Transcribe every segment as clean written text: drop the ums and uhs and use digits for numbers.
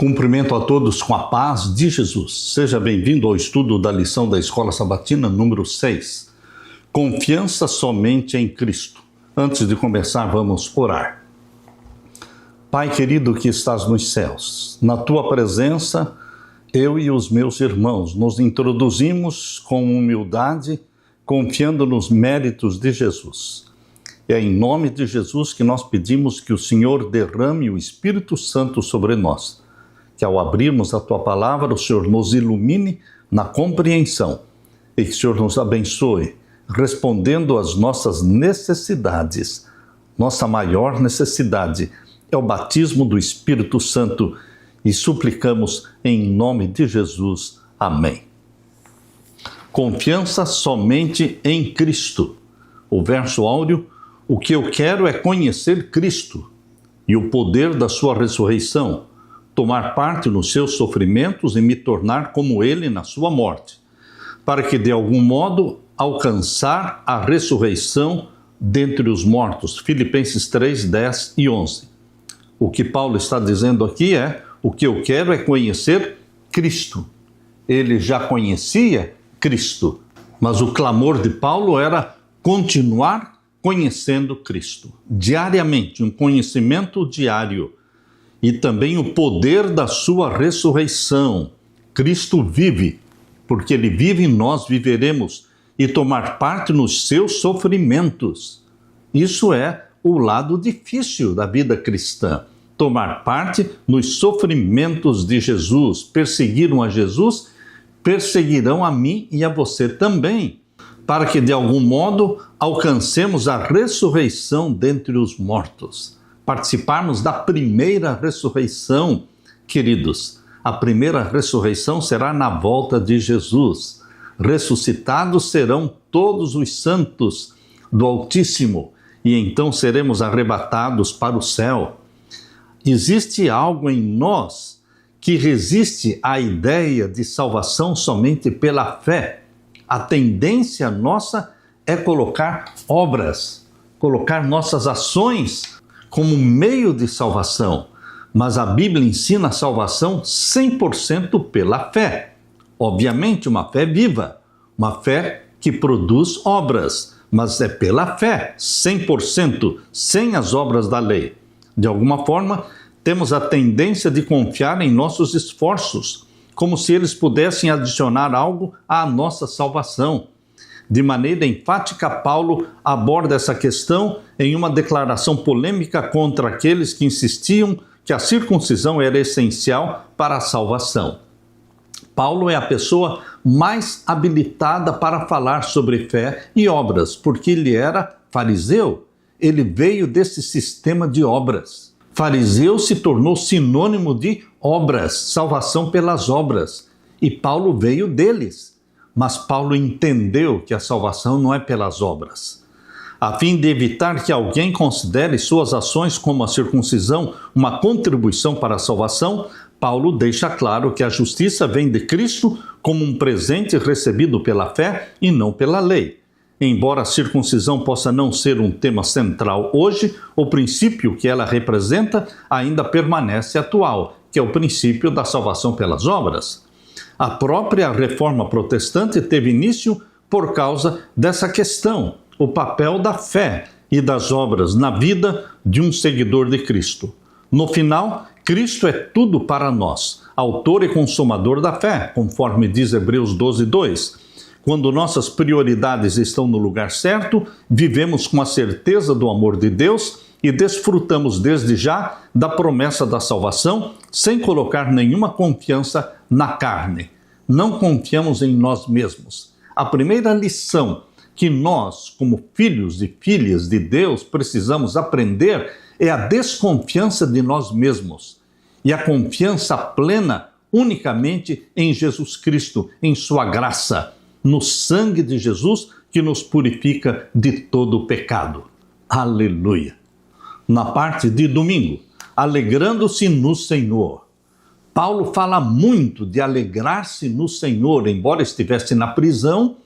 Cumprimento a todos com a paz de Jesus. Seja bem-vindo ao estudo da lição da Escola Sabatina número 6. Confiança somente em Cristo. Antes de começar, vamos orar. Pai querido que estás nos céus, na tua presença, eu e os meus irmãos nos introduzimos com humildade, confiando nos méritos de Jesus. É em nome de Jesus que nós pedimos que o Senhor derrame o Espírito Santo sobre nós. Que ao abrirmos a Tua Palavra, o Senhor nos ilumine na compreensão e que o Senhor nos abençoe, respondendo às nossas necessidades. Nossa maior necessidade é o batismo do Espírito Santo e suplicamos em nome de Jesus. Amém. Confiança somente em Cristo. O verso áureo: o que eu quero é conhecer Cristo e o poder da sua ressurreição, tomar parte nos seus sofrimentos e me tornar como ele na sua morte, para que de algum modo alcançar a ressurreição dentre os mortos. Filipenses 3, 10 e 11. O que Paulo está dizendo aqui é: o que eu quero é conhecer Cristo. Ele já conhecia Cristo, mas o clamor de Paulo era continuar conhecendo Cristo, diariamente, um conhecimento diário. E também o poder da sua ressurreição. Cristo vive, porque ele vive, nós viveremos, e tomar parte nos seus sofrimentos. Isso é o lado difícil da vida cristã. Tomar parte nos sofrimentos de Jesus. Perseguiram a Jesus, perseguirão a mim e a você também, para que de algum modo alcancemos a ressurreição dentre os mortos. Participarmos da primeira ressurreição, queridos. A primeira ressurreição será na volta de Jesus. Ressuscitados serão todos os santos do Altíssimo, e então seremos arrebatados para o céu. Existe algo em nós que resiste à ideia de salvação somente pela fé. A tendência nossa é colocar obras, colocar nossas ações como meio de salvação, mas a Bíblia ensina a salvação 100% pela fé. Obviamente, uma fé viva, uma fé que produz obras, mas é pela fé, 100%, sem as obras da lei. De alguma forma, temos a tendência de confiar em nossos esforços, como se eles pudessem adicionar algo à nossa salvação. De maneira enfática, Paulo aborda essa questão em uma declaração polêmica contra aqueles que insistiam que a circuncisão era essencial para a salvação. Paulo é a pessoa mais habilitada para falar sobre fé e obras, porque ele era fariseu. Ele veio desse sistema de obras. Fariseu se tornou sinônimo de obras, salvação pelas obras, e Paulo veio deles. Mas Paulo entendeu que a salvação não é pelas obras. A fim de evitar que alguém considere suas ações como a circuncisão uma contribuição para a salvação, Paulo deixa claro que a justiça vem de Cristo como um presente recebido pela fé e não pela lei. Embora a circuncisão possa não ser um tema central hoje, o princípio que ela representa ainda permanece atual, que é o princípio da salvação pelas obras. A própria reforma protestante teve início por causa dessa questão, o papel da fé e das obras na vida de um seguidor de Cristo. No final, Cristo é tudo para nós, autor e consumador da fé, conforme diz Hebreus 12, 2. Quando nossas prioridades estão no lugar certo, vivemos com a certeza do amor de Deus e desfrutamos desde já da promessa da salvação, sem colocar nenhuma confiança na carne. Não confiamos em nós mesmos. A primeira lição que nós, como filhos e filhas de Deus, precisamos aprender é a desconfiança de nós mesmos e a confiança plena unicamente em Jesus Cristo, em sua graça, no sangue de Jesus que nos purifica de todo o pecado. Aleluia! Na parte de domingo, alegrando-se no Senhor. Paulo fala muito de alegrar-se no Senhor, embora estivesse na prisão,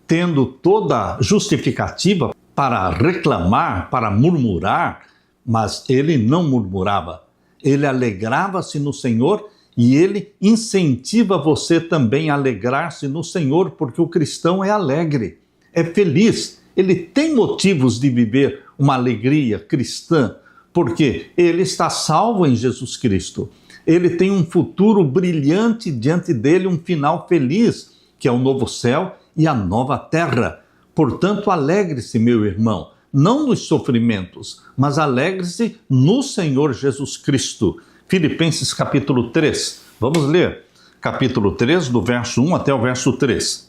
tendo toda justificativa para reclamar, para murmurar, mas ele não murmurava. ele alegrava-se no Senhor e ele incentiva você também a alegrar-se no Senhor, porque o cristão é alegre, é feliz, ele tem motivos de viver uma alegria cristã, porque ele está salvo em Jesus Cristo. Ele tem um futuro brilhante diante dele, um final feliz, que é o novo céu e a nova terra. Portanto, alegre-se, meu irmão, não nos sofrimentos, mas alegre-se no Senhor Jesus Cristo. Filipenses capítulo 3, vamos ler, capítulo 3, do verso 1 até o verso 3.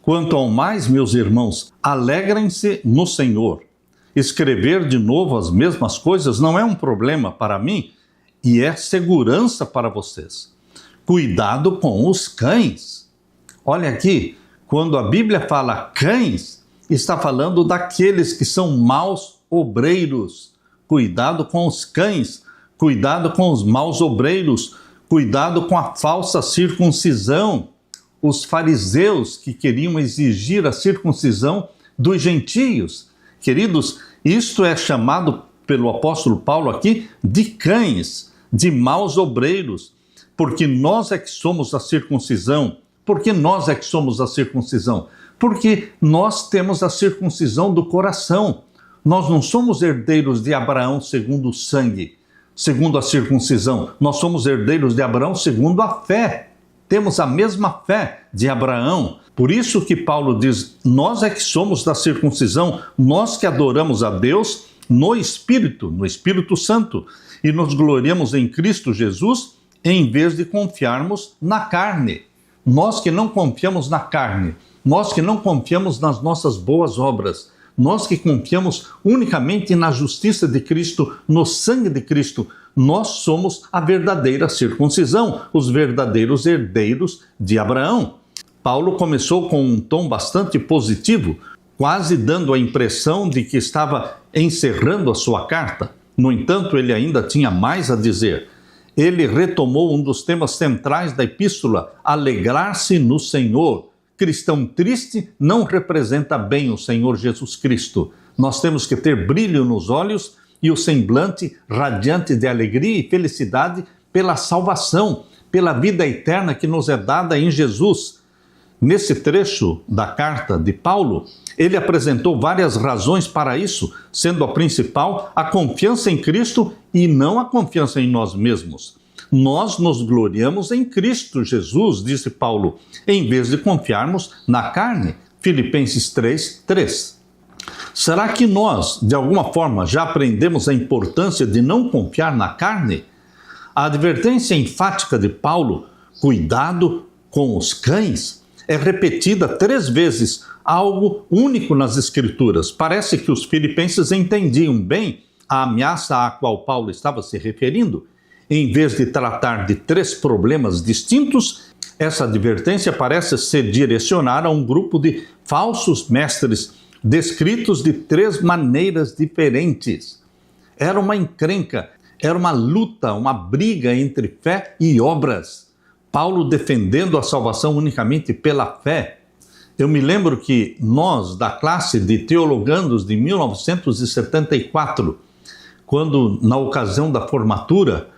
Quanto ao mais, meus irmãos, alegrem-se no Senhor. Escrever de novo as mesmas coisas não é um problema para mim e é segurança para vocês. Cuidado com os cães. Olha aqui, quando a Bíblia fala cães, está falando daqueles que são maus obreiros. Cuidado com os cães, cuidado com os maus obreiros, cuidado com a falsa circuncisão. Os fariseus que queriam exigir a circuncisão dos gentios. Queridos, isto é chamado pelo apóstolo Paulo aqui de cães, de maus obreiros, porque nós é que somos a circuncisão. Por que nós é que somos a circuncisão? Porque nós temos a circuncisão do coração. Nós não somos herdeiros de Abraão segundo o sangue, segundo a circuncisão. Nós somos herdeiros de Abraão segundo a fé. Temos a mesma fé de Abraão. Por isso que Paulo diz, nós é que somos da circuncisão, nós que adoramos a Deus no Espírito Santo, e nos gloriamos em Cristo Jesus, em vez de confiarmos na carne. Nós que não confiamos na carne, nós que não confiamos nas nossas boas obras, nós que confiamos unicamente na justiça de Cristo, no sangue de Cristo, nós somos a verdadeira circuncisão, os verdadeiros herdeiros de Abraão. Paulo começou com um tom bastante positivo, quase dando a impressão de que estava encerrando a sua carta. No entanto, ele ainda tinha mais a dizer. Ele retomou um dos temas centrais da epístola, alegrar-se no Senhor. Cristão triste não representa bem o Senhor Jesus Cristo. Nós temos que ter brilho nos olhos e o semblante radiante de alegria e felicidade pela salvação, pela vida eterna que nos é dada em Jesus. Nesse trecho da carta de Paulo, ele apresentou várias razões para isso, sendo a principal a confiança em Cristo e não a confiança em nós mesmos. Nós nos gloriamos em Cristo Jesus, disse Paulo, em vez de confiarmos na carne. Filipenses 3, 3. Será que nós, de alguma forma, já aprendemos a importância de não confiar na carne? A advertência enfática de Paulo, cuidado com os cães, é repetida 3 vezes, algo único nas Escrituras. Parece que os filipenses entendiam bem a ameaça a qual Paulo estava se referindo. Em vez de tratar de 3 problemas distintos, essa advertência parece se direcionar a um grupo de falsos mestres, descritos de 3 maneiras diferentes. Era uma encrenca, era uma luta, uma briga entre fé e obras. Paulo defendendo a salvação unicamente pela fé. Eu me lembro que nós, da classe de teologandos de 1974, quando na ocasião da formatura,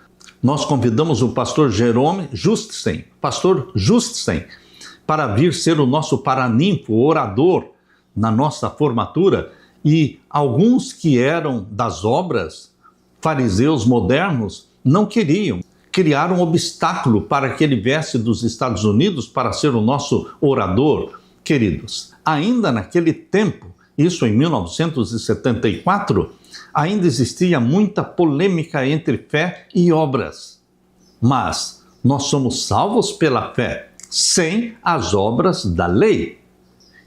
nós convidamos o pastor Jerome Justsen, para vir ser o nosso paraninfo, orador, na nossa formatura, e alguns que eram das obras, fariseus modernos, não queriam. Criaram um obstáculo para que ele viesse dos Estados Unidos para ser o nosso orador. Queridos, ainda naquele tempo, isso em 1974, ainda existia muita polêmica entre fé e obras. Mas nós somos salvos pela fé, sem as obras da lei.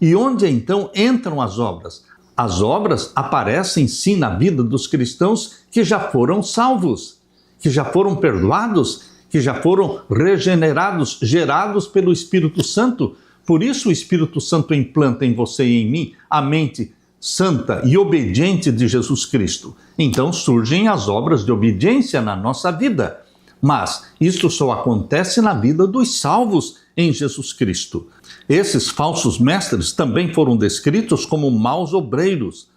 E onde então entram as obras? As obras aparecem sim na vida dos cristãos que já foram salvos, que já foram perdoados, que já foram regenerados, gerados pelo Espírito Santo. Por isso o Espírito Santo implanta em você e em mim a mente santa e obediente de Jesus Cristo. Então surgem as obras de obediência na nossa vida. Mas isso só acontece na vida dos salvos em Jesus Cristo. Esses falsos mestres também foram descritos como maus obreiros.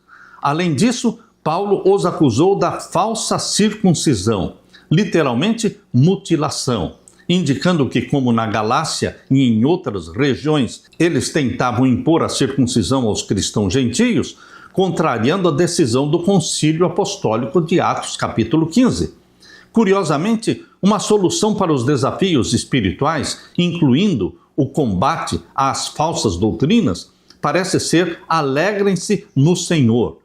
Além disso, Paulo os acusou da falsa circuncisão. literalmente mutilação, indicando que, como na Galácia e em outras regiões, eles tentavam impor a circuncisão aos cristãos gentios, contrariando a decisão do Concílio Apostólico de Atos, capítulo 15. Curiosamente, uma solução para os desafios espirituais, incluindo o combate às falsas doutrinas, parece ser: alegrem-se no Senhor.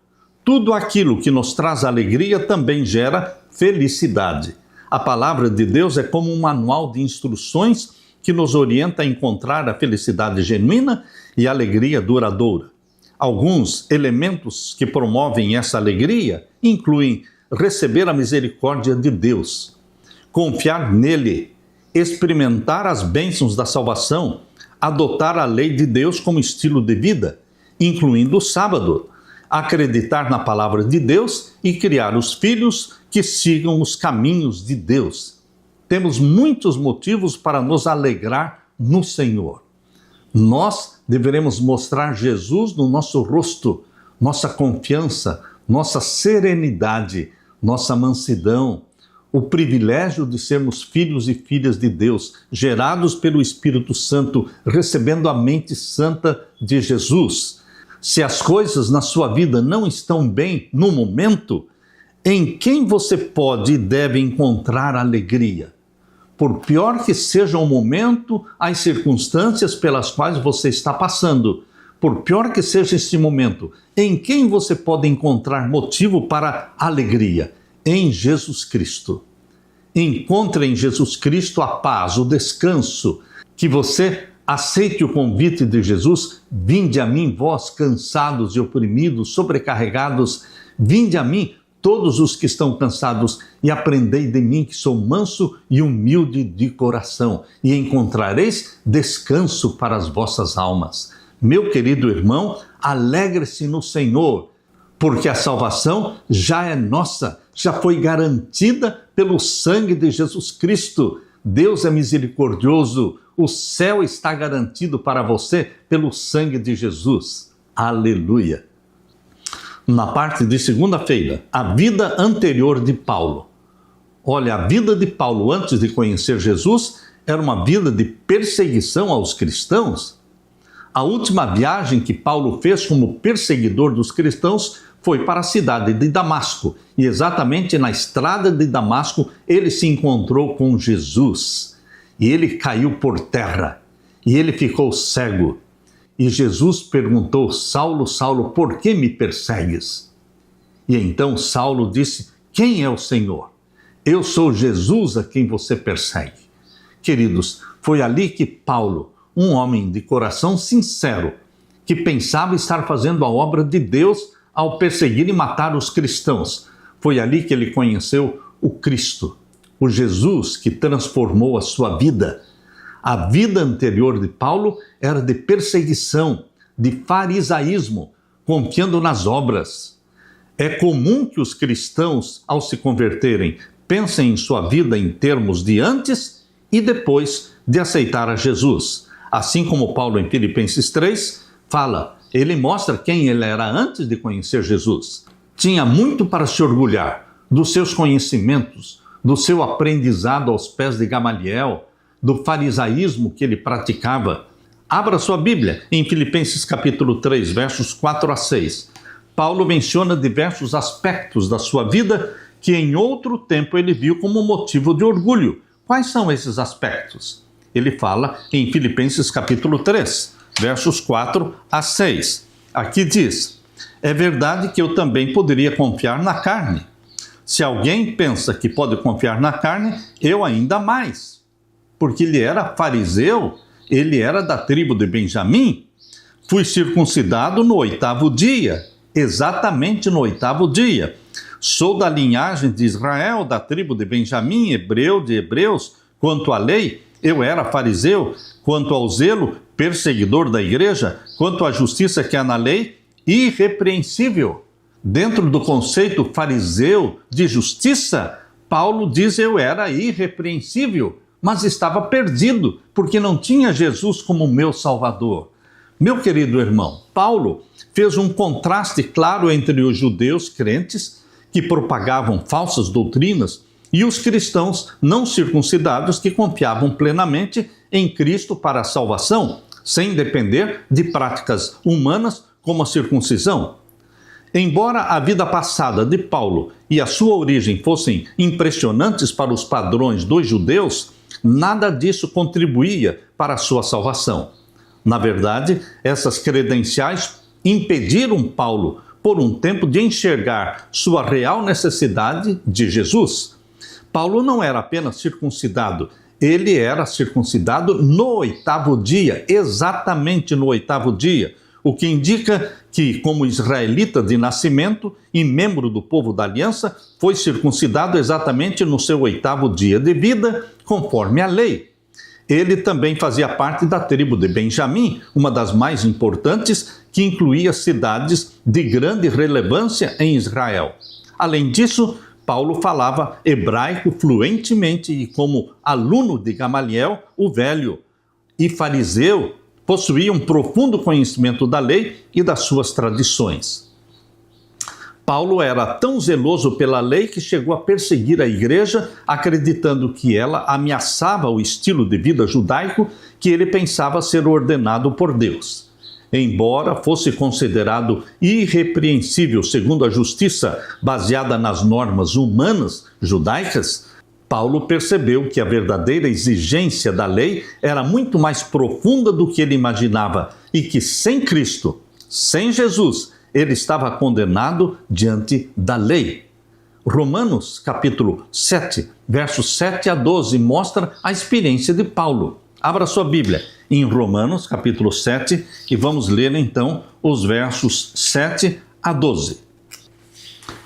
Tudo aquilo que nos traz alegria também gera felicidade. A palavra de Deus é como um manual de instruções que nos orienta a encontrar a felicidade genuína e a alegria duradoura. Alguns elementos que promovem essa alegria incluem receber a misericórdia de Deus, confiar nele, experimentar as bênçãos da salvação, adotar a lei de Deus como estilo de vida, incluindo o sábado, acreditar na palavra de Deus e criar os filhos que sigam os caminhos de Deus. Temos muitos motivos para nos alegrar no Senhor. Nós deveremos mostrar Jesus no nosso rosto, nossa confiança, nossa serenidade, nossa mansidão, o privilégio de sermos filhos e filhas de Deus, gerados pelo Espírito Santo, recebendo a mente santa de Jesus. Se as coisas na sua vida não estão bem no momento, em quem você pode e deve encontrar alegria? Por pior que seja o momento, as circunstâncias pelas quais você está passando, por pior que seja esse momento, em quem você pode encontrar motivo para alegria? Em Jesus Cristo. Encontre em Jesus Cristo a paz, o descanso, que você aceite o convite de Jesus: vinde a mim, vós cansados e oprimidos, sobrecarregados, vinde a mim, todos os que estão cansados, e aprendei de mim, que sou manso e humilde de coração, e encontrareis descanso para as vossas almas. Meu querido irmão, alegre-se no Senhor, porque a salvação já é nossa, já foi garantida pelo sangue de Jesus Cristo. Deus é misericordioso, o céu está garantido para você pelo sangue de Jesus. Aleluia! Na parte de segunda-feira, a vida anterior de Paulo. Olha, a vida de Paulo antes de conhecer Jesus era uma vida de perseguição aos cristãos. A última viagem que Paulo fez como perseguidor dos cristãos foi para a cidade de Damasco. E exatamente na estrada de Damasco ele se encontrou com Jesus. E ele caiu por terra. E ele ficou cego. E Jesus perguntou: Saulo, Saulo, por que me persegues? E então Saulo disse: quem é o Senhor? Eu sou Jesus a quem você persegue. Queridos, foi ali que Paulo, um homem de coração sincero, que pensava estar fazendo a obra de Deus ao perseguir e matar os cristãos, foi ali que ele conheceu o Cristo, o Jesus que transformou a sua vida. A vida anterior de Paulo era de perseguição, de farisaísmo, confiando nas obras. É comum que os cristãos, ao se converterem, pensem em sua vida em termos de antes e depois de aceitar a Jesus. Assim como Paulo em Filipenses 3 fala, ele mostra quem ele era antes de conhecer Jesus. Tinha muito para se orgulhar dos seus conhecimentos, do seu aprendizado aos pés de Gamaliel, do farisaísmo que ele praticava. Abra sua Bíblia em Filipenses capítulo 3, versos 4 a 6. Paulo menciona diversos aspectos da sua vida que em outro tempo ele viu como motivo de orgulho. Quais são esses aspectos? Ele fala em Filipenses capítulo 3, versos 4 a 6. Aqui diz: é verdade que eu também poderia confiar na carne. Se alguém pensa que pode confiar na carne, eu ainda mais. Porque ele era fariseu, ele era da tribo de Benjamim. Fui circuncidado no 8º dia, exatamente no 8º dia. Sou da linhagem de Israel, da tribo de Benjamim, hebreu de hebreus. Quanto à lei, eu era fariseu. Quanto ao zelo, perseguidor da igreja. Quanto à justiça que há na lei, irrepreensível. Dentro do conceito fariseu de justiça, Paulo diz: eu era irrepreensível, mas estava perdido, porque não tinha Jesus como meu Salvador. Meu querido irmão, Paulo fez um contraste claro entre os judeus crentes, que propagavam falsas doutrinas, e os cristãos não circuncidados que confiavam plenamente em Cristo para a salvação, sem depender de práticas humanas como a circuncisão. Embora a vida passada de Paulo e a sua origem fossem impressionantes para os padrões dos judeus, nada disso contribuía para a sua salvação. Na verdade, essas credenciais impediram Paulo, por um tempo, de enxergar sua real necessidade de Jesus. Paulo não era apenas circuncidado, ele era circuncidado no 8º dia, exatamente no 8º dia, o que indica que, como israelita de nascimento e membro do povo da aliança, foi circuncidado exatamente no seu 8º dia de vida, conforme a lei. Ele também fazia parte da tribo de Benjamim, uma das mais importantes, que incluía cidades de grande relevância em Israel. Além disso, Paulo falava hebraico fluentemente e, como aluno de Gamaliel, o velho e fariseu, possuía um profundo conhecimento da lei e das suas tradições. Paulo era tão zeloso pela lei que chegou a perseguir a igreja, acreditando que ela ameaçava o estilo de vida judaico que ele pensava ser ordenado por Deus. Embora fosse considerado irrepreensível segundo a justiça baseada nas normas humanas judaicas, Paulo percebeu que a verdadeira exigência da lei era muito mais profunda do que ele imaginava e que sem Cristo, sem Jesus, ele estava condenado diante da lei. Romanos capítulo 7, versos 7 a 12 mostra a experiência de Paulo. Abra sua Bíblia em Romanos capítulo 7 e vamos ler então os versos 7 a 12.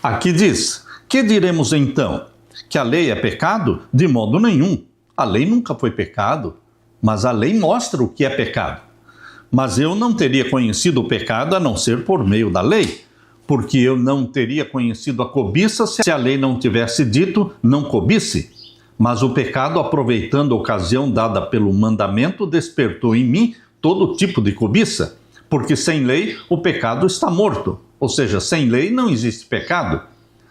Aqui diz: que diremos então? Que a lei é pecado? De modo nenhum. A lei nunca foi pecado, mas a lei mostra o que é pecado. Mas eu não teria conhecido o pecado a não ser por meio da lei, porque eu não teria conhecido a cobiça se a lei não tivesse dito não cobice. Mas o pecado, aproveitando a ocasião dada pelo mandamento, despertou em mim todo tipo de cobiça, porque sem lei o pecado está morto. Ou seja, sem lei não existe pecado.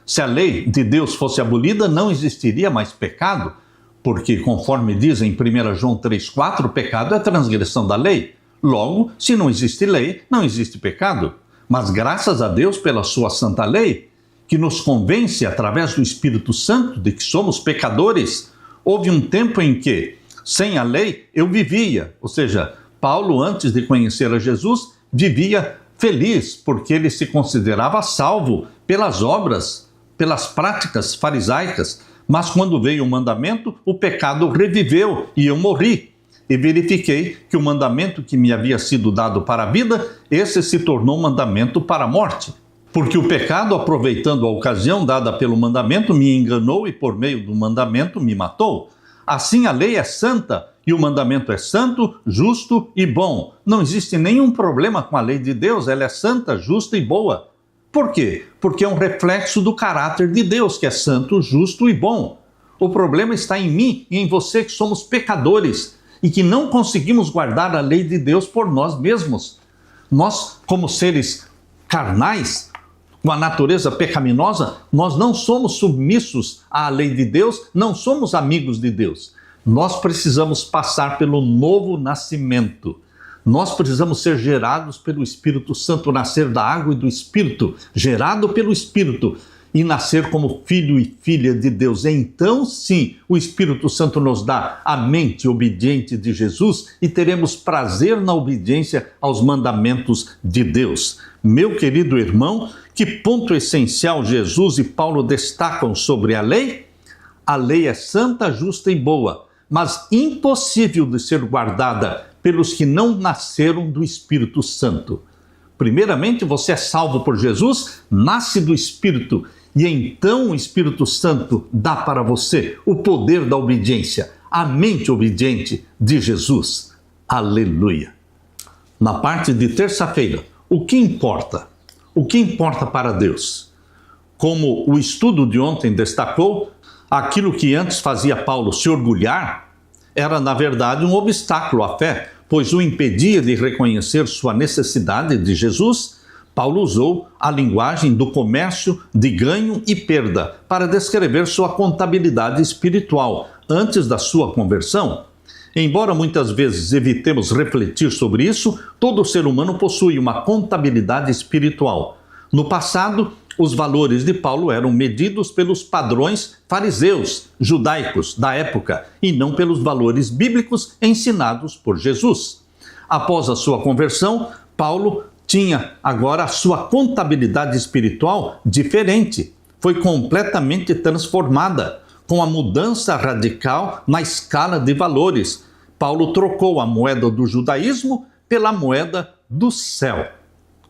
Se a lei de Deus fosse abolida, não existiria mais pecado, porque, conforme diz em 1 João 3,4, o pecado é transgressão da lei. Logo, se não existe lei, não existe pecado. Mas graças a Deus pela sua santa lei, que nos convence através do Espírito Santo de que somos pecadores, houve um tempo em que, sem a lei, eu vivia. Ou seja, Paulo, antes de conhecer a Jesus, vivia feliz, porque ele se considerava salvo pelas obras, pelas práticas farisaicas. Mas quando veio o mandamento, o pecado reviveu e eu morri. E verifiquei que o mandamento que me havia sido dado para a vida, esse se tornou mandamento para a morte. Porque o pecado, aproveitando a ocasião dada pelo mandamento, me enganou e por meio do mandamento me matou. Assim a lei é santa e o mandamento é santo, justo e bom. Não existe nenhum problema com a lei de Deus, ela é santa, justa e boa. Por quê? Porque é um reflexo do caráter de Deus, que é santo, justo e bom. O problema está em mim e em você, que somos pecadores e que não conseguimos guardar a lei de Deus por nós mesmos. Nós, como seres carnais, com a natureza pecaminosa, nós não somos submissos à lei de Deus, não somos amigos de Deus. Nós precisamos passar pelo novo nascimento. Nós precisamos ser gerados pelo Espírito Santo, nascer da água e do Espírito, gerado pelo Espírito, e nascer como filho e filha de Deus. Então, sim, o Espírito Santo nos dá a mente obediente de Jesus e teremos prazer na obediência aos mandamentos de Deus. Meu querido irmão, que ponto essencial Jesus e Paulo destacam sobre a lei? A lei é santa, justa e boa, mas impossível de ser guardada pelos que não nasceram do Espírito Santo. Primeiramente, você é salvo por Jesus, nasce do Espírito, e então o Espírito Santo dá para você o poder da obediência, a mente obediente de Jesus. Aleluia! Na parte de terça-feira, o que importa? O que importa para Deus? Como o estudo de ontem destacou, aquilo que antes fazia Paulo se orgulhar era, na verdade, um obstáculo à fé, pois o impedia de reconhecer sua necessidade de Jesus. Paulo usou a linguagem do comércio de ganho e perda para descrever sua contabilidade espiritual antes da sua conversão. Embora muitas vezes evitemos refletir sobre isso, todo ser humano possui uma contabilidade espiritual. No passado, os valores de Paulo eram medidos pelos padrões fariseus, judaicos da época, e não pelos valores bíblicos ensinados por Jesus. Após a sua conversão, Paulo tinha agora a sua contabilidade espiritual diferente. Foi completamente transformada, com a mudança radical na escala de valores. Paulo trocou a moeda do judaísmo pela moeda do céu.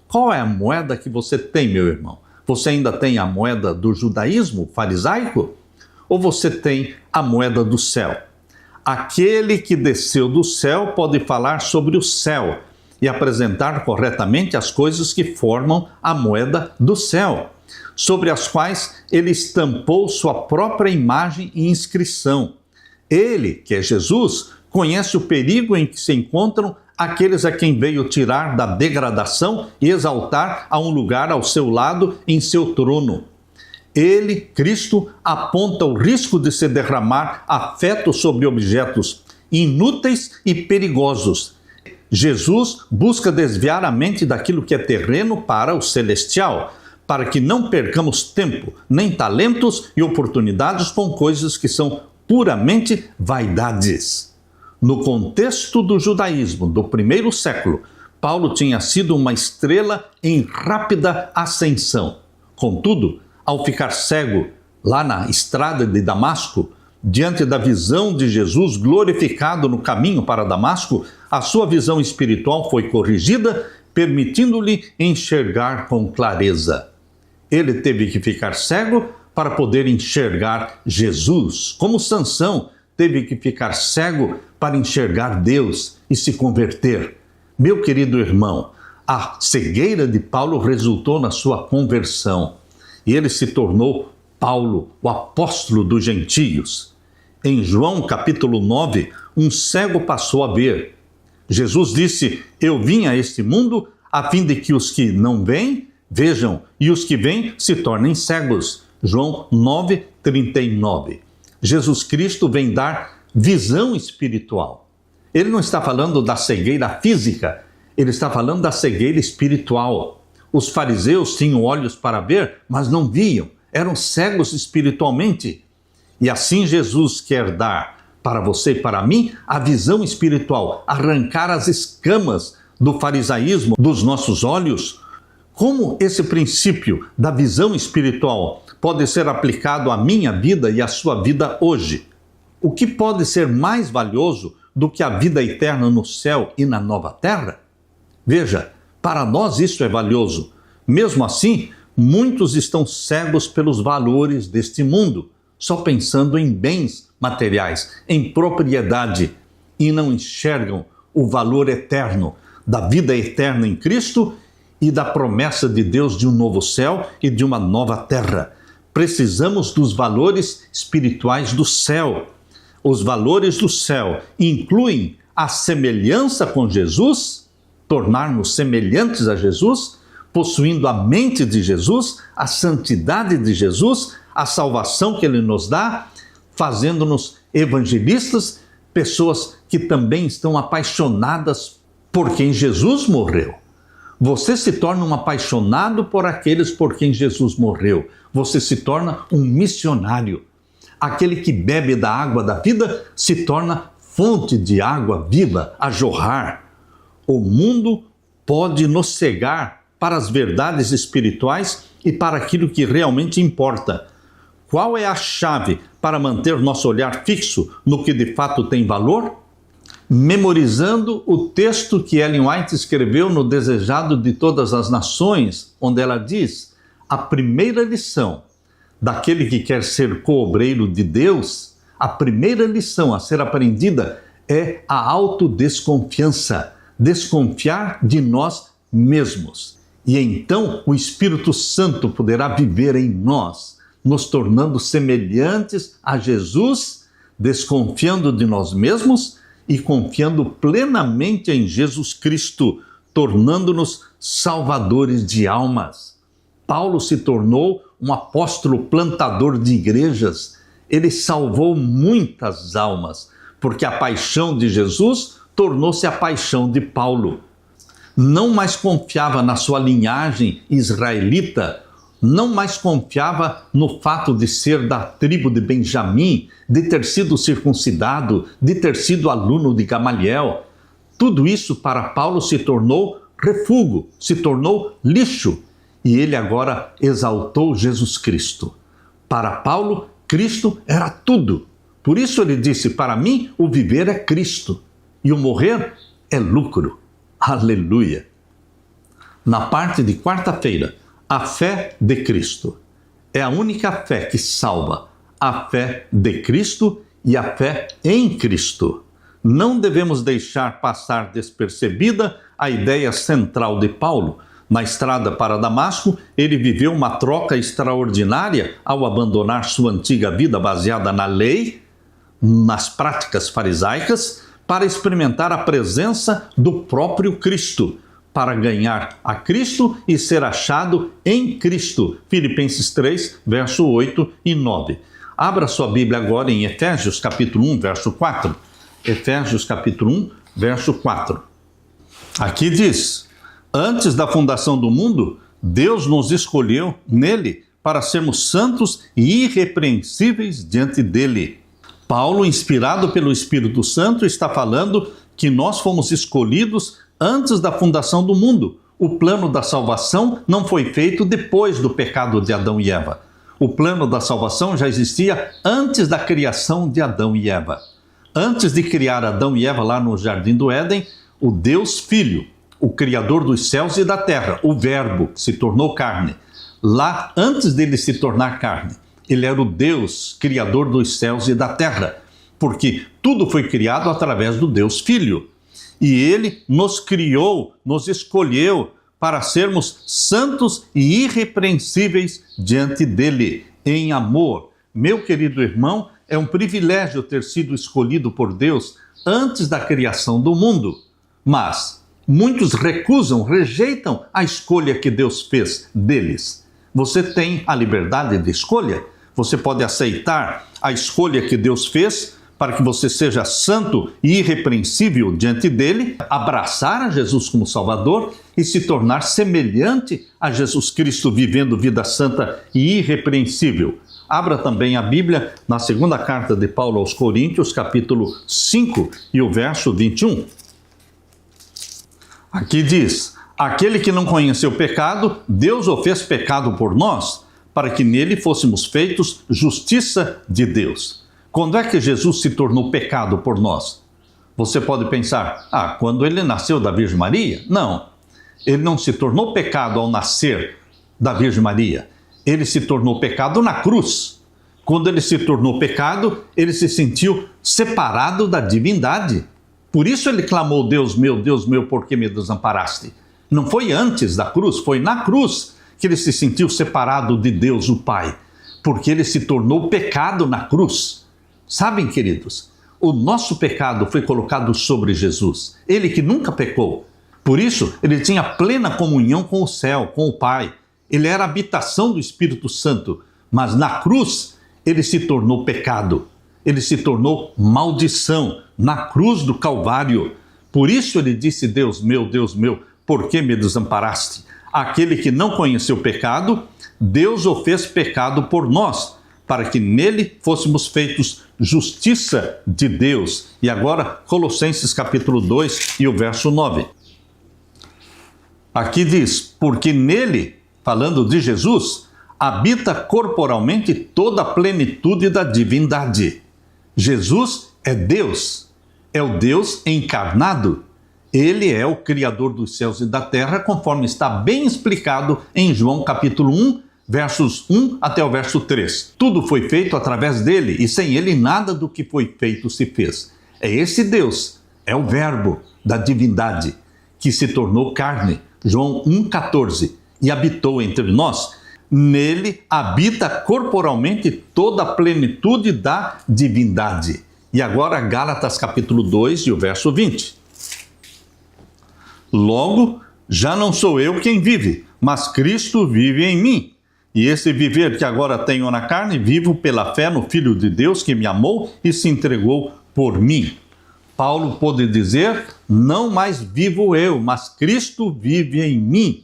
Qual é a moeda que você tem, meu irmão? Você ainda tem a moeda do judaísmo farisaico? Ou você tem a moeda do céu? Aquele que desceu do céu pode falar sobre o céu e apresentar corretamente as coisas que formam a moeda do céu, sobre as quais ele estampou sua própria imagem e inscrição. Ele, que é Jesus, conhece o perigo em que se encontram aqueles a quem veio tirar da degradação e exaltar a um lugar ao seu lado em seu trono. Ele, Cristo, aponta o risco de se derramar afeto sobre objetos inúteis e perigosos. Jesus busca desviar a mente daquilo que é terreno para o celestial, para que não percamos tempo, nem talentos e oportunidades com coisas que são puramente vaidades. No contexto do judaísmo do primeiro século, Paulo tinha sido uma estrela em rápida ascensão. Contudo, ao ficar cego lá na estrada de Damasco, diante da visão de Jesus glorificado no caminho para Damasco, a sua visão espiritual foi corrigida, permitindo-lhe enxergar com clareza. Ele teve que ficar cego para poder enxergar Jesus, como Sansão teve que ficar cego para enxergar Deus e se converter. Meu querido irmão, a cegueira de Paulo resultou na sua conversão e ele se tornou Paulo, o apóstolo dos gentios. Em João capítulo 9, um cego passou a ver. Jesus disse: eu vim a este mundo a fim de que os que não veem, vejam, e os que veem se tornem cegos. João 9, 39. Jesus Cristo vem dar visão espiritual. Ele não está falando da cegueira física, ele está falando da cegueira espiritual. Os fariseus tinham olhos para ver, mas não viam, eram cegos espiritualmente. E assim Jesus quer dar para você e para mim a visão espiritual, arrancar as escamas do farisaísmo dos nossos olhos. Como esse princípio da visão espiritual pode ser aplicado à minha vida e à sua vida hoje? O que pode ser mais valioso do que a vida eterna no céu e na nova terra? Veja, para nós isso é valioso. Mesmo assim, muitos estão cegos pelos valores deste mundo, só pensando em bens materiais, em propriedade, e não enxergam o valor eterno da vida eterna em Cristo e da promessa de Deus de um novo céu e de uma nova terra. Precisamos dos valores espirituais do céu. Os valores do céu incluem a semelhança com Jesus, tornar-nos semelhantes a Jesus, possuindo a mente de Jesus, a santidade de Jesus, a salvação que Ele nos dá, fazendo-nos evangelistas, pessoas que também estão apaixonadas por quem Jesus morreu. Você se torna um apaixonado por aqueles por quem Jesus morreu. Você se torna um missionário. Aquele que bebe da água da vida se torna fonte de água viva a jorrar. O mundo pode nos cegar para as verdades espirituais e para aquilo que realmente importa. Qual é a chave para manter nosso olhar fixo no que de fato tem valor? Memorizando o texto que Ellen White escreveu no Desejado de Todas as Nações, onde ela diz: a primeira lição daquele que quer ser co-obreiro de Deus, a primeira lição a ser aprendida é a autodesconfiança, desconfiar de nós mesmos. E então o Espírito Santo poderá viver em nós, nos tornando semelhantes a Jesus, desconfiando de nós mesmos e confiando plenamente em Jesus Cristo, tornando-nos salvadores de almas. Paulo se tornou um apóstolo plantador de igrejas. Ele salvou muitas almas, porque a paixão de Jesus tornou-se a paixão de Paulo. Não mais confiava na sua linhagem israelita, não mais confiava no fato de ser da tribo de Benjamim, de ter sido circuncidado, de ter sido aluno de Gamaliel. Tudo isso para Paulo se tornou refúgio, se tornou lixo. E ele agora exaltou Jesus Cristo. Para Paulo, Cristo era tudo. Por isso ele disse, para mim o viver é Cristo e o morrer é lucro. Aleluia! Na parte de quarta-feira, a fé de Cristo é a única fé que salva, a fé de Cristo e a fé em Cristo. Não devemos deixar passar despercebida a ideia central de Paulo. Na estrada para Damasco, ele viveu uma troca extraordinária ao abandonar sua antiga vida baseada na lei, nas práticas farisaicas, para experimentar a presença do próprio Cristo, para ganhar a Cristo e ser achado em Cristo. Filipenses 3, verso 8 e 9. Abra sua Bíblia agora em Efésios capítulo 1, verso 4. Efésios capítulo 1, verso 4. Aqui diz: antes da fundação do mundo, Deus nos escolheu nele para sermos santos e irrepreensíveis diante dele. Paulo, inspirado pelo Espírito Santo, está falando que nós fomos escolhidos antes da fundação do mundo. O plano da salvação não foi feito depois do pecado de Adão e Eva. O plano da salvação já existia antes da criação de Adão e Eva. Antes de criar Adão e Eva lá no Jardim do Éden, o Deus Filho, o Criador dos céus e da terra, o Verbo que se tornou carne. Lá, antes dele se tornar carne, ele era o Deus, Criador dos céus e da terra, porque tudo foi criado através do Deus Filho. E ele nos criou, nos escolheu para sermos santos e irrepreensíveis diante dele, em amor. Meu querido irmão, é um privilégio ter sido escolhido por Deus antes da criação do mundo. Mas muitos recusam, rejeitam a escolha que Deus fez deles. Você tem a liberdade de escolha. Você pode aceitar a escolha que Deus fez para que você seja santo e irrepreensível diante dele, abraçar a Jesus como Salvador e se tornar semelhante a Jesus Cristo, vivendo vida santa e irrepreensível. Abra também a Bíblia na segunda carta de Paulo aos Coríntios, capítulo 5 e o verso 21. Aqui diz: aquele que não conheceu o pecado, Deus o fez pecado por nós, para que nele fôssemos feitos justiça de Deus. Quando é que Jesus se tornou pecado por nós? Você pode pensar, quando ele nasceu da Virgem Maria? Não, ele não se tornou pecado ao nascer da Virgem Maria. Ele se tornou pecado na cruz. Quando ele se tornou pecado, ele se sentiu separado da divindade. Por isso ele clamou, Deus meu, por que me desamparaste? Não foi antes da cruz, foi na cruz que ele se sentiu separado de Deus, o Pai, porque ele se tornou pecado na cruz. Sabem, queridos, o nosso pecado foi colocado sobre Jesus, ele que nunca pecou. Por isso, ele tinha plena comunhão com o céu, com o Pai. Ele era a habitação do Espírito Santo, mas na cruz ele se tornou pecado, ele se tornou maldição, na cruz do Calvário. Por isso ele disse, Deus meu, por que me desamparaste? Aquele que não conheceu o pecado, Deus o fez pecado por nós, para que nele fôssemos feitos justiça de Deus. E agora, Colossenses capítulo 2 e o verso 9. Aqui diz, porque nele, falando de Jesus, habita corporalmente toda a plenitude da divindade. Jesus é Deus, é o Deus encarnado. Ele é o Criador dos céus e da terra, conforme está bem explicado em João capítulo 1, versos 1 até o verso 3. Tudo foi feito através dele, e sem ele nada do que foi feito se fez. É esse Deus, é o Verbo da divindade, que se tornou carne, João 1,14, e habitou entre nós. Nele habita corporalmente toda a plenitude da divindade. E agora Gálatas capítulo 2 e o verso 20. Logo, já não sou eu quem vive, mas Cristo vive em mim. E esse viver que agora tenho na carne, vivo pela fé no Filho de Deus que me amou e se entregou por mim. Paulo pôde dizer, não mais vivo eu, mas Cristo vive em mim.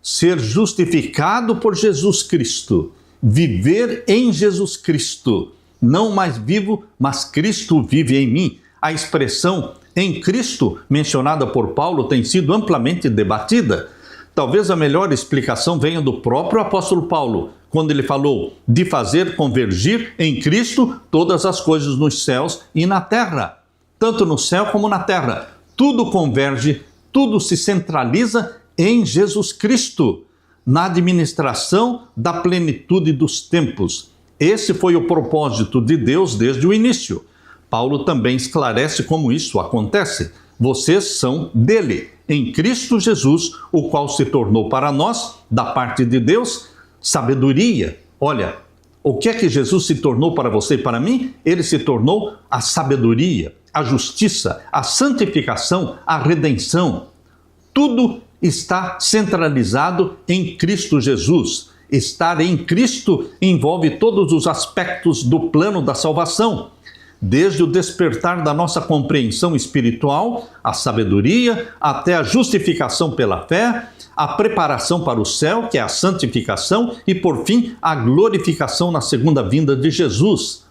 Ser justificado por Jesus Cristo, viver em Jesus Cristo, não mais vivo, mas Cristo vive em mim. A expressão em Cristo, mencionada por Paulo, tem sido amplamente debatida. Talvez a melhor explicação venha do próprio apóstolo Paulo, quando ele falou de fazer convergir em Cristo todas as coisas nos céus e na terra. Tanto no céu como na terra. Tudo converge, tudo se centraliza em Jesus Cristo, na administração da plenitude dos tempos. Esse foi o propósito de Deus desde o início. Paulo também esclarece como isso acontece. Vocês são dele, em Cristo Jesus, o qual se tornou para nós, da parte de Deus, sabedoria. Olha, o que é que Jesus se tornou para você e para mim? Ele se tornou a sabedoria, a justiça, a santificação, a redenção. Tudo está centralizado em Cristo Jesus. Estar em Cristo envolve todos os aspectos do plano da salvação. Desde o despertar da nossa compreensão espiritual, a sabedoria, até a justificação pela fé, a preparação para o céu, que é a santificação, e por fim, a glorificação na segunda vinda de Jesus.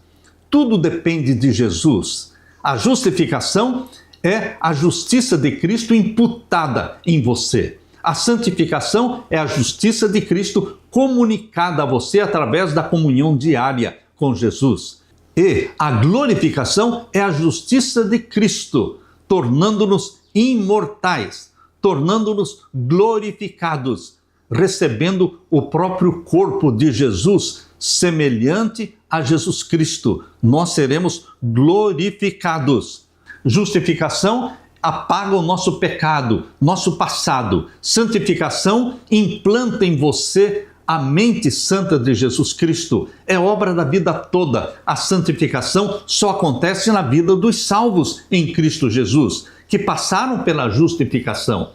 Tudo depende de Jesus. A justificação é a justiça de Cristo imputada em você. A santificação é a justiça de Cristo comunicada a você através da comunhão diária com Jesus. E a glorificação é a justiça de Cristo, tornando-nos imortais, tornando-nos glorificados, recebendo o próprio corpo de Jesus, semelhante a Jesus Cristo. Nós seremos glorificados. Justificação apaga o nosso pecado, nosso passado. Santificação implanta em você a mente santa de Jesus Cristo. É obra da vida toda. A santificação só acontece na vida dos salvos em Cristo Jesus, que passaram pela justificação.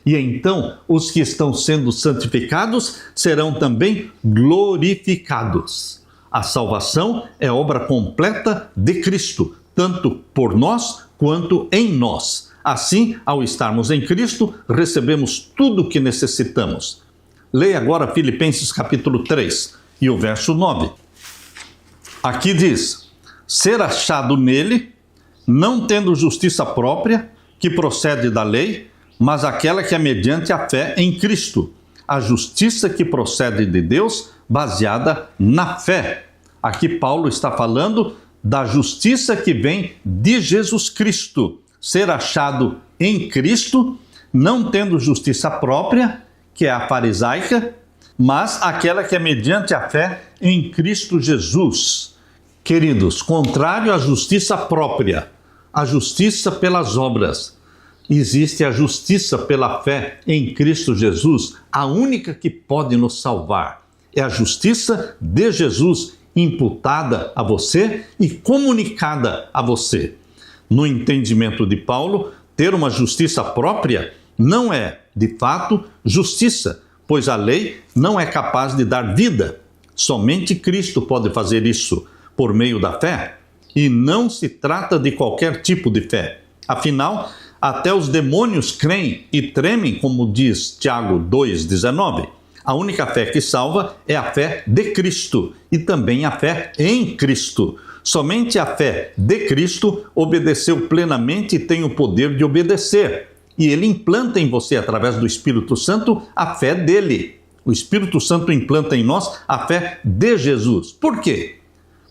E então, os que estão sendo santificados serão também glorificados. A salvação é obra completa de Cristo, tanto por nós quanto em nós. Assim, ao estarmos em Cristo, recebemos tudo o que necessitamos. Leia agora Filipenses capítulo 3 e o verso 9. Aqui diz, ser achado nele, não tendo justiça própria, que procede da lei, mas aquela que é mediante a fé em Cristo, a justiça que procede de Deus, baseada na fé. Aqui Paulo está falando da justiça que vem de Jesus Cristo, ser achado em Cristo, não tendo justiça própria, que é a farisaica, mas aquela que é mediante a fé em Cristo Jesus. Queridos, contrário à justiça própria, a justiça pelas obras, existe a justiça pela fé em Cristo Jesus, a única que pode nos salvar. É a justiça de Jesus imputada a você e comunicada a você. No entendimento de Paulo, ter uma justiça própria não é, de fato, justiça, pois a lei não é capaz de dar vida. Somente Cristo pode fazer isso por meio da fé, e não se trata de qualquer tipo de fé. Afinal, até os demônios creem e tremem, como diz Tiago 2,19. A única fé que salva é a fé de Cristo e também a fé em Cristo. Somente a fé de Cristo obedeceu plenamente e tem o poder de obedecer. E ele implanta em você, através do Espírito Santo, a fé dele. O Espírito Santo implanta em nós a fé de Jesus. Por quê?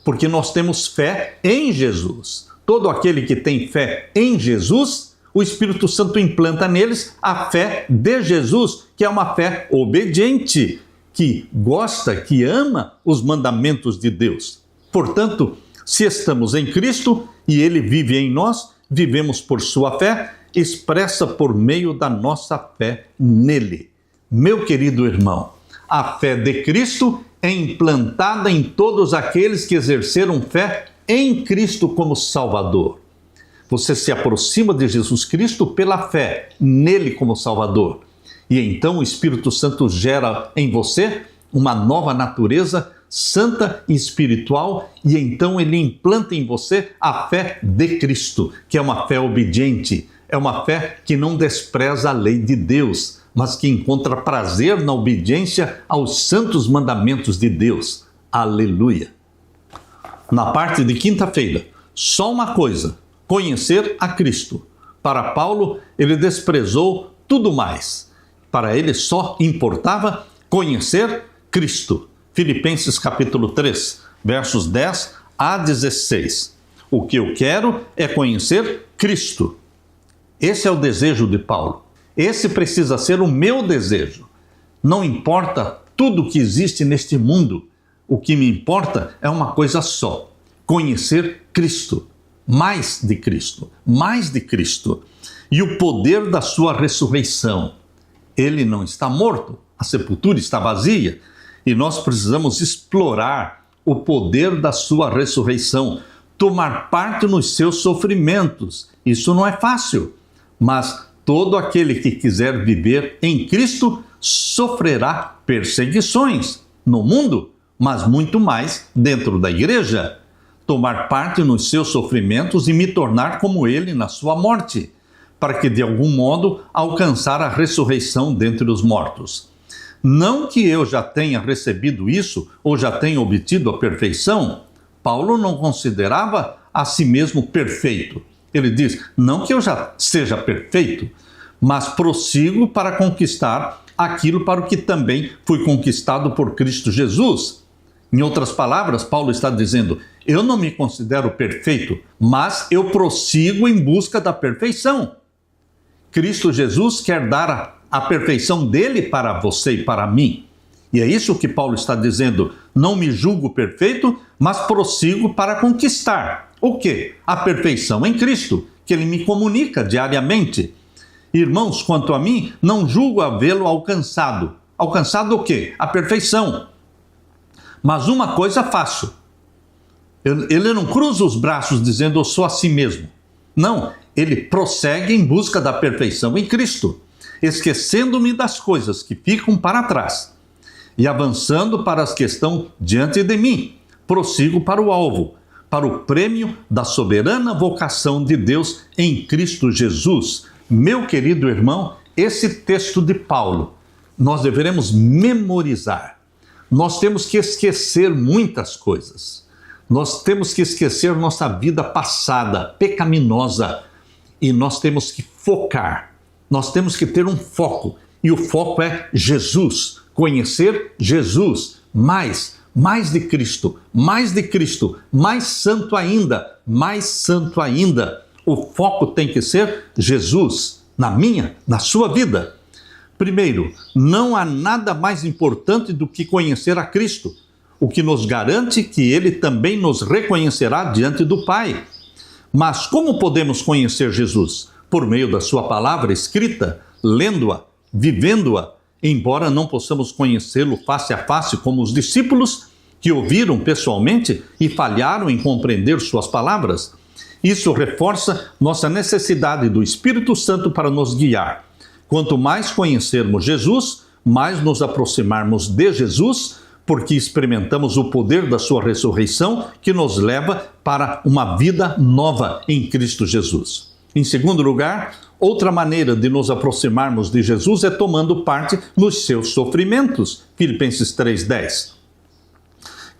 Porque nós temos fé em Jesus. Todo aquele que tem fé em Jesus, o Espírito Santo implanta neles a fé de Jesus, que é uma fé obediente, que gosta, que ama os mandamentos de Deus. Portanto, se estamos em Cristo e Ele vive em nós, vivemos por sua fé, expressa por meio da nossa fé nele. Meu querido irmão, a fé de Cristo é implantada em todos aqueles que exerceram fé em Cristo como Salvador. Você se aproxima de Jesus Cristo pela fé nele como Salvador. E então o Espírito Santo gera em você uma nova natureza santa e espiritual, e então ele implanta em você a fé de Cristo, que é uma fé obediente, é uma fé que não despreza a lei de Deus, mas que encontra prazer na obediência aos santos mandamentos de Deus. Aleluia! Na parte de quinta-feira, só uma coisa: conhecer a Cristo. Para Paulo, ele desprezou tudo mais. Para ele só importava conhecer Cristo. Filipenses capítulo 3, versos 10 a 16. O que eu quero é conhecer Cristo. Esse é o desejo de Paulo. Esse precisa ser o meu desejo. Não importa tudo que existe neste mundo. O que me importa é uma coisa só: conhecer Cristo. Mais de Cristo. Mais de Cristo. E o poder da sua ressurreição. Ele não está morto. A sepultura está vazia. E nós precisamos explorar o poder da sua ressurreição, tomar parte nos seus sofrimentos. Isso não é fácil, mas todo aquele que quiser viver em Cristo sofrerá perseguições no mundo, mas muito mais dentro da igreja. Tomar parte nos seus sofrimentos e me tornar como ele na sua morte, para que de algum modo alcançar a ressurreição dentre os mortos. Não que eu já tenha recebido isso ou já tenha obtido a perfeição. Paulo não considerava a si mesmo perfeito. Ele diz, não que eu já seja perfeito, mas prossigo para conquistar aquilo para o que também fui conquistado por Cristo Jesus. Em outras palavras, Paulo está dizendo, eu não me considero perfeito, mas eu prossigo em busca da perfeição. Cristo Jesus quer dar a perfeição dele para você e para mim. E é isso que Paulo está dizendo. Não me julgo perfeito, mas prossigo para conquistar. O quê? A perfeição em Cristo, que ele me comunica diariamente. Irmãos, quanto a mim, não julgo havê-lo alcançado. Alcançado o quê? A perfeição. Mas uma coisa faço. Ele não cruza os braços dizendo eu sou assim mesmo. Não, ele prossegue em busca da perfeição em Cristo, esquecendo-me das coisas que ficam para trás e avançando para as que estão diante de mim. Prossigo para o alvo, para o prêmio da soberana vocação de Deus em Cristo Jesus. Meu querido irmão, esse texto de Paulo nós deveremos memorizar. Nós temos que esquecer muitas coisas. Nós temos que esquecer nossa vida passada, pecaminosa, e nós temos que focar. Nós temos que ter um foco, e o foco é Jesus, conhecer Jesus, mais de Cristo, mais santo ainda, mais santo ainda. O foco tem que ser Jesus, na minha, na sua vida. Primeiro, não há nada mais importante do que conhecer a Cristo, o que nos garante que Ele também nos reconhecerá diante do Pai. Mas como podemos conhecer Jesus? Por meio da sua palavra escrita, lendo-a, vivendo-a, embora não possamos conhecê-lo face a face como os discípulos que ouviram pessoalmente e falharam em compreender suas palavras. Isso reforça nossa necessidade do Espírito Santo para nos guiar. Quanto mais conhecermos Jesus, mais nos aproximarmos de Jesus, porque experimentamos o poder da sua ressurreição que nos leva para uma vida nova em Cristo Jesus. Em segundo lugar, outra maneira de nos aproximarmos de Jesus é tomando parte nos seus sofrimentos. Filipenses 3:10.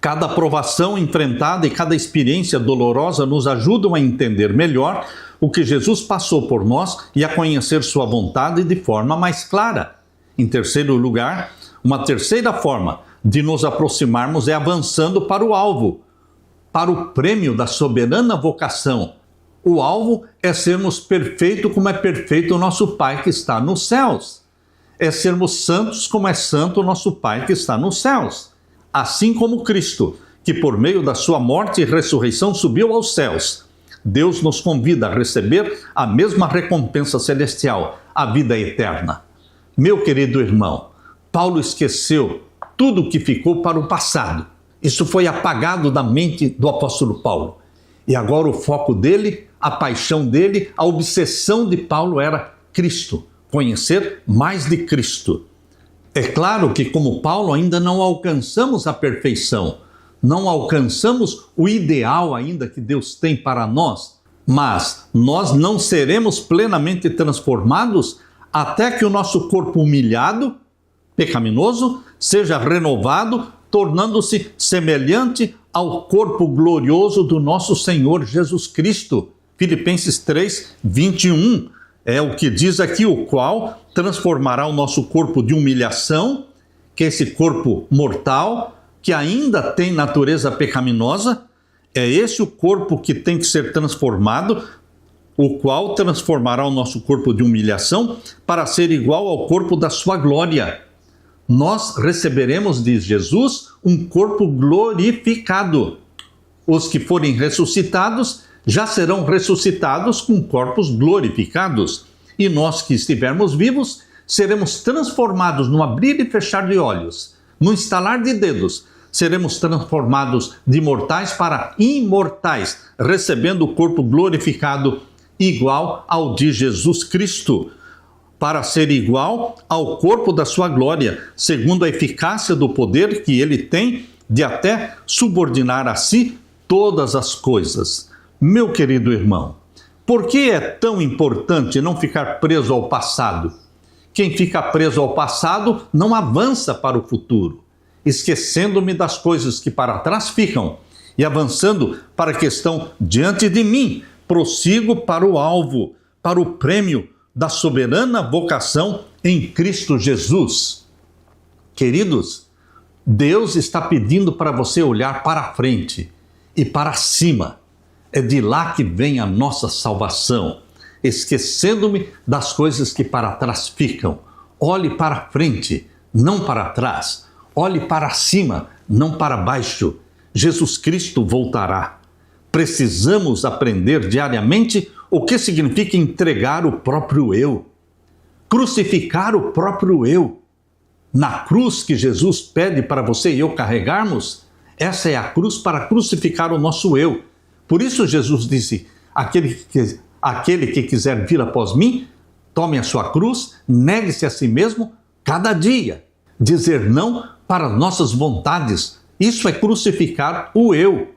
Cada provação enfrentada e cada experiência dolorosa nos ajudam a entender melhor o que Jesus passou por nós e a conhecer sua vontade de forma mais clara. Em terceiro lugar, uma terceira forma de nos aproximarmos é avançando para o alvo, para o prêmio da soberana vocação. O alvo é sermos perfeitos como é perfeito o nosso Pai que está nos céus. É sermos santos como é santo o nosso Pai que está nos céus. Assim como Cristo, que por meio da sua morte e ressurreição subiu aos céus, Deus nos convida a receber a mesma recompensa celestial, a vida eterna. Meu querido irmão, Paulo esqueceu tudo que ficou para o passado. Isso foi apagado da mente do apóstolo Paulo. E agora o foco dele, a paixão dele, a obsessão de Paulo era Cristo, conhecer mais de Cristo. É claro que, como Paulo, ainda não alcançamos a perfeição, não alcançamos o ideal ainda que Deus tem para nós, mas nós não seremos plenamente transformados até que o nosso corpo humilhado, pecaminoso, seja renovado, tornando-se semelhante ao corpo glorioso do nosso Senhor Jesus Cristo. Filipenses 3, 21, é o que diz aqui, o qual transformará o nosso corpo de humilhação, que é esse corpo mortal, que ainda tem natureza pecaminosa, é esse o corpo que tem que ser transformado, o qual transformará o nosso corpo de humilhação para ser igual ao corpo da sua glória. Nós receberemos de Jesus um corpo glorificado. Os que forem ressuscitados já serão ressuscitados com corpos glorificados. E nós que estivermos vivos, seremos transformados no abrir e fechar de olhos, no estalar de dedos. Seremos transformados de mortais para imortais, recebendo o corpo glorificado igual ao de Jesus Cristo, para ser igual ao corpo da sua glória, segundo a eficácia do poder que ele tem de até subordinar a si todas as coisas. Meu querido irmão, por que é tão importante não ficar preso ao passado? Quem fica preso ao passado não avança para o futuro, esquecendo-me das coisas que para trás ficam e avançando para a questão diante de mim, prossigo para o alvo, para o prêmio da soberana vocação em Cristo Jesus. Queridos, Deus está pedindo para você olhar para a frente e para cima. É de lá que vem a nossa salvação, esquecendo-me das coisas que para trás ficam. Olhe para a frente, não para trás. Olhe para cima, não para baixo. Jesus Cristo voltará. Precisamos aprender diariamente o que significa entregar o próprio eu, crucificar o próprio eu. Na cruz que Jesus pede para você e eu carregarmos, essa é a cruz para crucificar o nosso eu. Por isso Jesus disse, aquele que quiser vir após mim, tome a sua cruz, negue-se a si mesmo cada dia. Dizer não para nossas vontades, isso é crucificar o eu.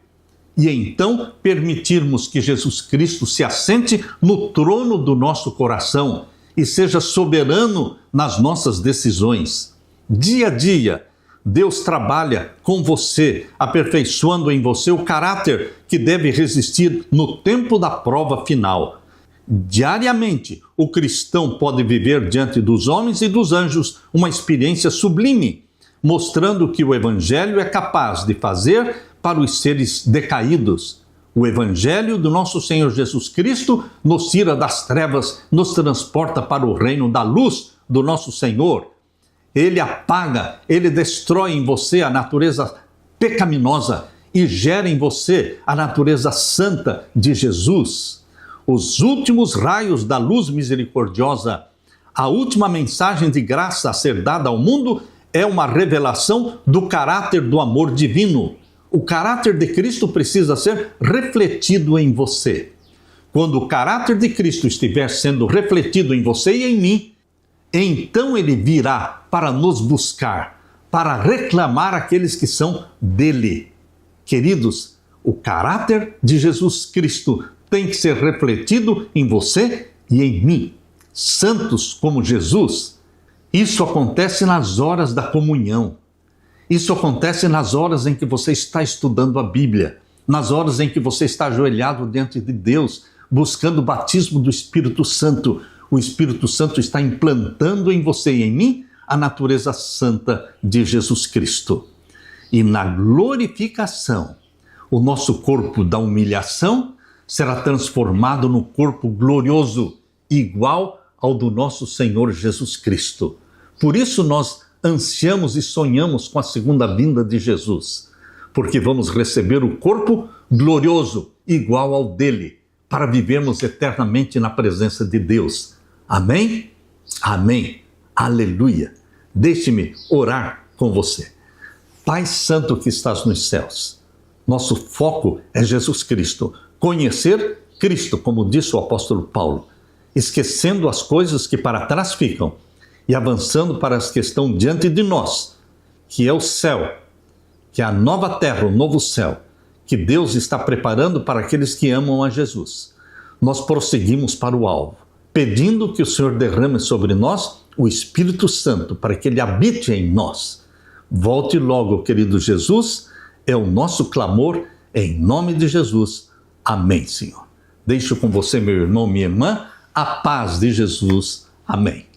E então permitirmos que Jesus Cristo se assente no trono do nosso coração e seja soberano nas nossas decisões. Dia a dia, Deus trabalha com você, aperfeiçoando em você o caráter que deve resistir no tempo da prova final. Diariamente, o cristão pode viver diante dos homens e dos anjos uma experiência sublime, mostrando que o Evangelho é capaz de fazer para os seres decaídos. O Evangelho do nosso Senhor Jesus Cristo nos tira das trevas, nos transporta para o reino da luz do nosso Senhor. Ele apaga, ele destrói em você a natureza pecaminosa e gera em você a natureza santa de Jesus. Os últimos raios da luz misericordiosa, a última mensagem de graça a ser dada ao mundo é uma revelação do caráter do amor divino. O caráter de Cristo precisa ser refletido em você. Quando o caráter de Cristo estiver sendo refletido em você e em mim, então ele virá para nos buscar, para reclamar aqueles que são dele. Queridos, o caráter de Jesus Cristo tem que ser refletido em você e em mim. Santos como Jesus. Isso acontece nas horas da comunhão. Isso acontece nas horas em que você está estudando a Bíblia, nas horas em que você está ajoelhado diante de Deus, buscando o batismo do Espírito Santo. O Espírito Santo está implantando em você e em mim a natureza santa de Jesus Cristo. E na glorificação, o nosso corpo da humilhação será transformado no corpo glorioso, igual ao do nosso Senhor Jesus Cristo. Por isso nós ansiamos e sonhamos com a segunda vinda de Jesus, porque vamos receber o corpo glorioso, igual ao dele, para vivermos eternamente na presença de Deus. Amém? Amém. Aleluia. Deixe-me orar com você. Pai Santo que estás nos céus, nosso foco é Jesus Cristo. Conhecer Cristo, como disse o apóstolo Paulo. esquecendo as coisas que para trás ficam e avançando para as que estão diante de nós, que é o céu, que é a nova terra, o novo céu, que Deus está preparando para aqueles que amam a Jesus. Nós prosseguimos para o alvo, pedindo que o Senhor derrame sobre nós o Espírito Santo, para que Ele habite em nós. Volte logo, querido Jesus, é o nosso clamor, em nome de Jesus. Amém, Senhor. Deixo com você, meu irmão, minha irmã, a paz de Jesus. Amém.